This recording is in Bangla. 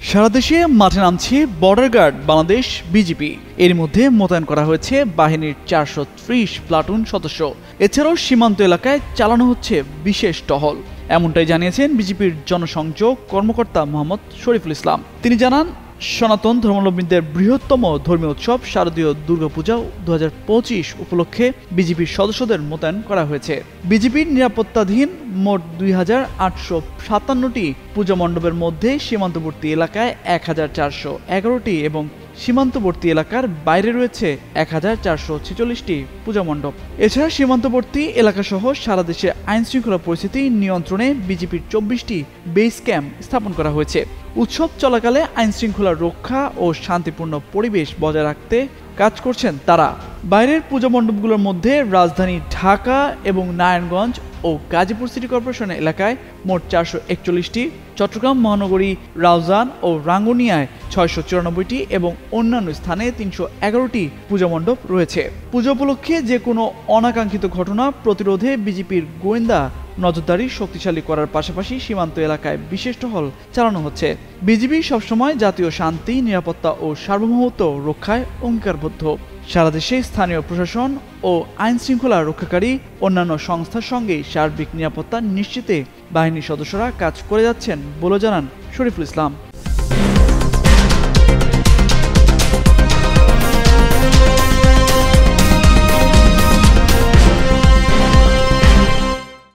সারা দেশে মাঠে নামছে বর্ডার গার্ড বাংলাদেশ বিজিবি। এর মধ্যে মোতায়েন করা হয়েছে বাহিনীর 430 প্লাটুন সদস্য। এছাড়াও সীমান্ত এলাকায় চালানো হচ্ছে বিশেষ টহল। এমনটাই জানিয়েছেন বিজিবির জনসংযোগ কর্মকর্তা মোহাম্মদ শরীফুল ইসলাম। তিনি জানান, সনাতন ধর্মাবলম্বীদের বৃহত্তম ধর্মীয় উৎসব শারদীয় দুর্গাপূজা 2025 উপলক্ষে বিজিবির সদস্যদের মোতায়েন করা হয়েছে। বিজিবির নিরাপত্তাধীন মোট 2857টি পূজা মণ্ডপের মধ্যে সীমান্তবর্তী এলাকায় 1411টি এবং সীমান্তবর্তী এলাকার বাইরে রয়েছে 1446টি পূজা মণ্ডপ। এছাড়া সীমান্তবর্তী এলাকাসহ সারা দেশে আইন শৃঙ্খলা পরিস্থিতি নিয়ন্ত্রণে বিজিবির 24টি বেস ক্যাম্প স্থাপন করা হয়েছে। উৎসব চলাকালে আইন শৃঙ্খলা রক্ষা ও শান্তিপূর্ণ পরিবেশ বজায় রাখতে কাজ করছেন তারা। বাইরের পূজা মণ্ডপগুলোর মধ্যে রাজধানী ঢাকা এবং নারায়ণগঞ্জ ও গাজীপুর সিটি কর্পোরেশন এলাকায় মোট 441টি, চট্টগ্রাম মহানগরী রাউজান ও রাঙ্গুনিয়ায় 694টি এবং অন্যান্য স্থানে 311টি পূজা মণ্ডপ রয়েছে। পুজো উপলক্ষে যে কোনো অনাকাঙ্ক্ষিত ঘটনা প্রতিরোধে বিজিবির গোয়েন্দা নজরদারি শক্তিশালী করার পাশাপাশি সীমান্ত এলাকায় বিশেষ টহল চালানো হচ্ছে। বিজিবি সবসময় জাতীয় শান্তি, নিরাপত্তা ও সার্বভৌমত্ব রক্ষায় অঙ্গীকারবদ্ধ। সারা দেশে স্থানীয় প্রশাসন ও আইন শৃঙ্খলা রক্ষাকারী অন্যান্য সংস্থার সঙ্গে সার্বিক নিরাপত্তা নিশ্চিতে বাহিনীর সদস্যরা কাজ করে যাচ্ছেন বলে জানান শরীফুল ইসলাম।